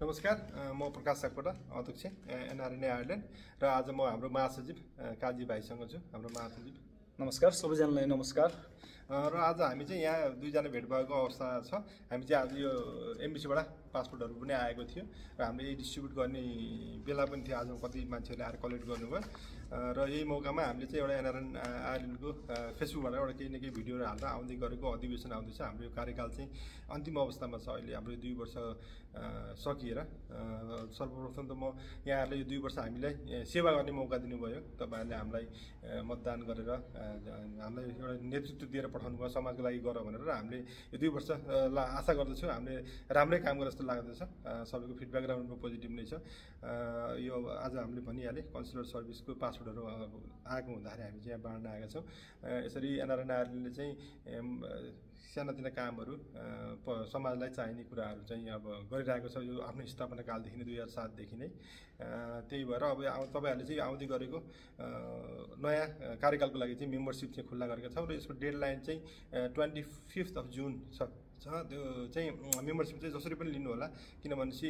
नमस्कार, म प्रकाश सापकोटा, अध्यक्ष एनआरएनए आयरल्यान्ड र आज म हाम्रो महासचिव काजी भाइसँग छु। हाम्रो महासचिव नमस्कार, सबैजनालाई नमस्कार। र आज हामी चाहिँ यहाँ दुईजना भेट भएको अवस्था छ। हामी चाहिँ आज यो एमबिसीबाट पासपोर्टहरू पनि आएको थियो र हामीले डिस्ट्रिब्युट गर्ने बेला पनि थियो। आज कति मान्छेहरूले आएर कलेक्ट गर्नुभयो र यही मौकामा हामीले चाहिँ एउटा एनआरएन आयरल्यान्डको फेसबुकबाट एउटा केही न केही भिडियोहरू हाल्दा आउँदै गरेको अधिवेशन आउँदैछ। हाम्रो यो कार्यकाल चाहिँ अन्तिम अवस्थामा छ। अहिले हाम्रो 2 वर्ष सकिएर सर्वप्रथम त म यहाँहरूले यो 2 वर्ष हामीलाई सेवा गर्ने मौका दिनुभयो। तपाईँहरूले हामीलाई मतदान गरेर हामीलाई एउटा नेतृत्व दिएर पठाउनु भयो, समाजको लागि गर भनेर। हामीले यो 2 वर्ष आशा गर्दछौँ हामीले राम्रै काम गरे जस्तो लाग्दछ। सबैको फिडब्याक राम्रो पोजिटिभ नै छ। यो आज हामीले भनिहालेँ कन्सुलर सर्भिसको पासपोर्टहरू आएको हुँदाखेरि हामी चाहिँ यहाँ बाँड्न आएका छौँ। यसरी एनआरएन आयरल्यान्डले चाहिँ सानातिना कामहरू समाजलाई चाहिने कुराहरू चाहिँ अब गरिरहेको छ। यो आफ्नो स्थापना कालदेखि नै 2007देखि नै। त्यही भएर अब तपाईँहरूले चाहिँ आउँदै गरेको नयाँ कार्यकालको लागि चाहिँ मेम्बरसिप चाहिँ खुल्ला गरेका छौँ र यसको डेडलाइन चाहिँ 25 जुन छ। त्यो चाहिँ मेम्बरसिप चाहिँ जसरी पनि लिनु होला, किनभनेपछि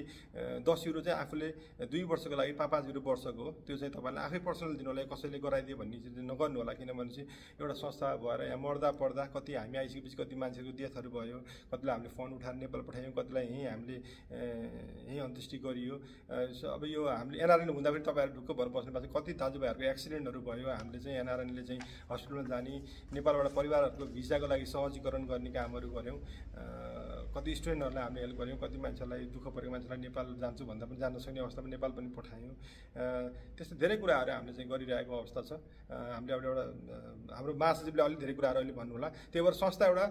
10 युरो चाहिँ आफूले 2 वर्षको लागि 5 युरो वर्षको हो। त्यो चाहिँ तपाईँले आफै पर्सनल दिनु होला, कसैले गराइदियो भन्ने चाहिँ नगर्नु होला। किनभनेपछि एउटा संस्था भएर यहाँ मर्दा पर्दा कति हामी आइसकेपछि कति मान्छेको डेथहरू भयो, कतिलाई हामीले फोन उठाएर नेपाल पठायौँ, कतिलाई यहीँ हामीले यहीँ अन्त्येष्टि गरियो। अब यो हामीले एनआरएन हुँदा पनि तपाईँहरू ढुक्क भएर बस्नु भएको छ। कति दाजुभाइहरूको एक्सिडेन्टहरू भयो। हामीले चाहिँ एनआरएनले चाहिँ हस्पिटलमा जाने, नेपालबाट परिवारहरूको भिसाको लागि सहजीकरण गर्ने कामहरू गऱ्यौँ। कति स्टुडेन्टहरूलाई हामीले हेल्प गऱ्यौँ, कति मान्छेलाई दुःख परेको मान्छेलाई नेपाल जान्छु भन्दा पनि जान सक्ने अवस्थामा नेपाल पनि पठायौँ। त्यस्तो धेरै कुराहरू हामीले चाहिँ गरिरहेको अवस्था छ। हामीले एउटा हाम्रो महासचिवले अलिक धेरै कुराहरू अहिले भन्नु होला। त्यही भएर संस्था एउटा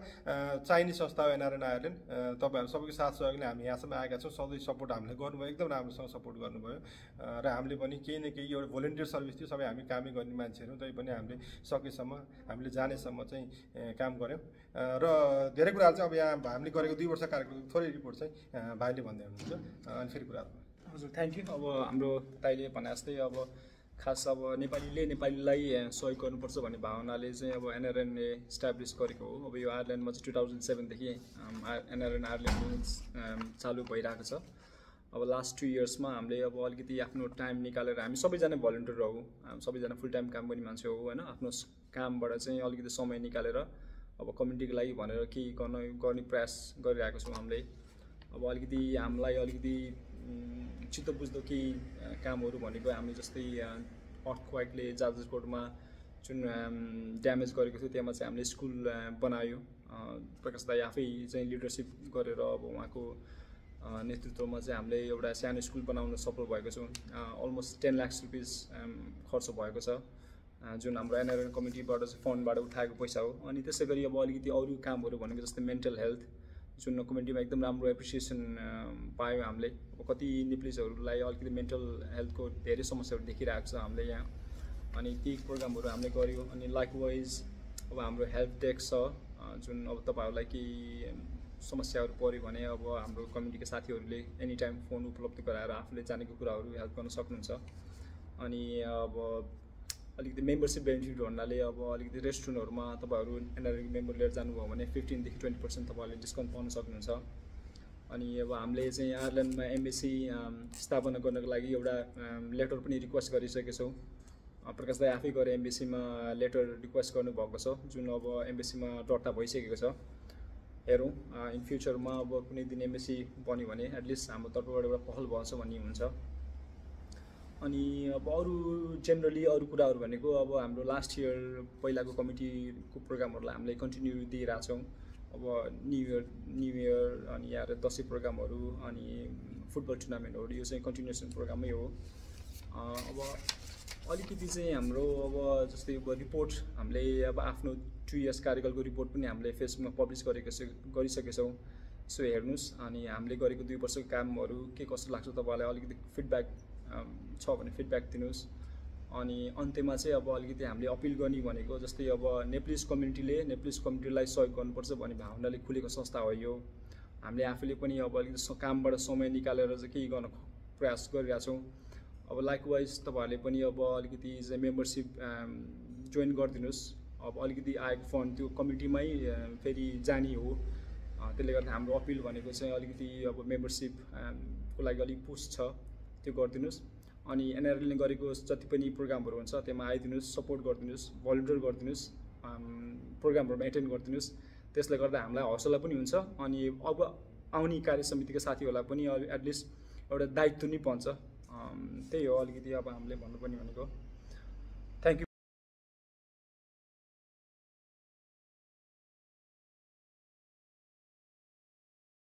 चाहिने संस्था हो एनआरएन आयरल्यान्ड। तपाईँहरू सबैको साथ सहयोगले हामी यहाँसम्म आएका छौँ। सधैँ सपोर्ट हामीले गर्नुभयो, एकदम राम्रोसँग सपोर्ट गर्नुभयो र हामीले पनि केही न केही एउटा भोलिन्टियर सर्भिस थियो। सबै हामी कामै गर्ने मान्छेहरू, तै पनि हामीले सकेसम्म हामीले जानेसम्म चाहिँ काम गऱ्यौँ र धेरै कुराहरू चाहिँ अब यहाँ हामीले गरेको 2 वर्ष कार्यक्रमको थोरै रिपोर्ट चाहिँ भाइले भन्दै हुनुहुन्छ। अनि फेरि कुराहरू हजुर, थ्याङ्क यू। अब हाम्रो दाइले भने जस्तै अब खास अब नेपालीलाई सहयोग गर्नुपर्छ भन्ने भावनाले चाहिँ अब एनआरएनले इस्टाब्लिस गरेको हो। अब यो आयरल्यान्डमा चाहिँ 2007देखि एनआरएन आयरल्यान्ड चालु भइरहेको छ। अब लास्ट 2 इयर्समा हामीले अब अलिकति आफ्नो टाइम निकालेर, हामी सबैजना भलिन्टियर हो, सबैजना फुल टाइम काम गर्ने मान्छे हो होइन, आफ्नो कामबाट चाहिँ अलिकति समय निकालेर अब कम्युनिटीको लागि भनेर केही गर्ने प्रयास गरिरहेको छौँ हामीले। अब अलिकति हामीलाई अलिकति चित्त बुझ्दो केही कामहरू भनेको हामी जस्तै अर्थक्वेकले जाजरकोटमा जुन ड्यामेज गरेको थियो, त्यहाँ चाहिँ हामीले स्कुल बनायो। प्रकाश दाई आफै चाहिँ लिडरसिप गरेर अब उहाँको नेतृत्वमा चाहिँ हामीले एउटा सानो स्कुल बनाउन सफल भएको छौँ। अलमोस्ट 10 लाख रुपियाँ खर्च भएको छ, जुन हाम्रो एनआरएन कमिटीबाट चाहिँ फन्डबाट उठाएको पैसा हो। अनि त्यसै गरी अब अलिकति अरू कामहरू भनेको जस्तै मेन्टल हेल्थ, जुन कमिटीमा एकदम राम्रो एप्रिसिएसन पायौँ हामीले। अब कति नेप्लिजहरूलाई अलिकति मेन्टल हेल्थको धेरै समस्याहरू देखिरहेको छ हामीले यहाँ, अनि ती प्रोग्रामहरू हामीले गऱ्यौँ। अनि लाइकवाइज अब हाम्रो हेल्प डेस्क छ, जुन अब तपाईँहरूलाई केही समस्याहरू पऱ्यो भने अब हाम्रो कमिटीका साथीहरूले एनी टाइम फोन उपलब्ध गराएर आफूले जानेको कुराहरू हेल्प गर्न सक्नुहुन्छ। अनि अब अलिकति मेम्बरसिप बेनिफिट भन्नाले अब अलिकति रेस्टुरेन्टहरूमा तपाईँहरू एनआरएन मेम्बर लिएर जानुभयो भने 15 देखि 20% तपाईँहरूले डिस्काउन्ट पाउन सक्नुहुन्छ। अनि अब हामीले चाहिँ आयरल्यान्डमा एम्बेसी स्थापना गर्नको लागि एउटा लेटर पनि रिक्वेस्ट गरिसकेको छौँ। प्रकाश दाई आफै गएर एम्बेसीमा लेटर रिक्वेस्ट गर्नुभएको छ, जुन अब एम्बेसीमा दर्ता भइसकेको छ। हेरौँ इन फ्युचरमा अब कुनै दिन एम्बेसी बन्यो भने एटलिस्ट हाम्रो तर्फबाट एउटा पहल भएछ भन्ने हुन्छ। अनि अब अरू जेनरली अरू कुराहरू भनेको अब हाम्रो लास्ट इयर पहिलाको कमिटीको प्रोग्रामहरूलाई हामीले कन्टिन्यू दिइरहेछौँ। अब न्यु इयर अनि यहाँ दसैँ प्रोग्रामहरू अनि फुटबल टुर्नामेन्टहरू, यो चाहिँ कन्टिन्युसन प्रोग्रामै हो। अब अलिकति चाहिँ हाम्रो अब जस्तै अब रिपोर्ट हामीले अब आफ्नो 2 इयर्स कार्यकालको रिपोर्ट पनि हामीले फेसबुकमा पब्लिस गरिसकेका छौँ। सो हेर्नुहोस्, अनि हामीले गरेको 2 वर्षको कामहरू के कस्तो लाग्छ तपाईँलाई अलिकति फिडब्याक छ भने फिडब्याक दिनुहोस्। अनि अन्त्यमा चाहिँ अब अलिकति हामीले अपिल गर्ने भनेको जस्तै अब नेप्लिज कम्युनिटीलाई सहयोग गर्नुपर्छ भन्ने भावनाले खुलेको संस्था हो यो। हामीले आफूले पनि अब अलिकति कामबाट समय निकालेर चाहिँ केही गर्न प्रयास गरिरहेछौँ। अब लाइकवाइज तपाईँहरूले पनि अब अलिकति चाहिँ मेम्बरसिप जोइन गरिदिनुहोस्। अब अलिकति आएको फन्ड त्यो कमिटीमै फेरि जाने हो। त्यसले गर्दा हाम्रो अपिल भनेको चाहिँ अलिकति अब मेम्बरसिप को लागि अलिक पुस छ, त्यो गरिदिनुहोस्। अनि एनआरएलले गरेको जति पनि प्रोग्रामहरू हुन्छ त्यसमा आइदिनुहोस्, सपोर्ट गरिदिनुहोस्, भलिन्टियर गरिदिनुहोस्, प्रोग्रामहरूमा एटेन्ड गरिदिनुहोस्। त्यसले गर्दा हामीलाई हौसला पनि हुन्छ अनि अब आउने कार्य समितिका साथीहरूलाई पनि एटलिस्ट एउटा दायित्व नै पाउँछ। त्यही हो अलिकति अब हामीले भन्नुपर्ने भनेको।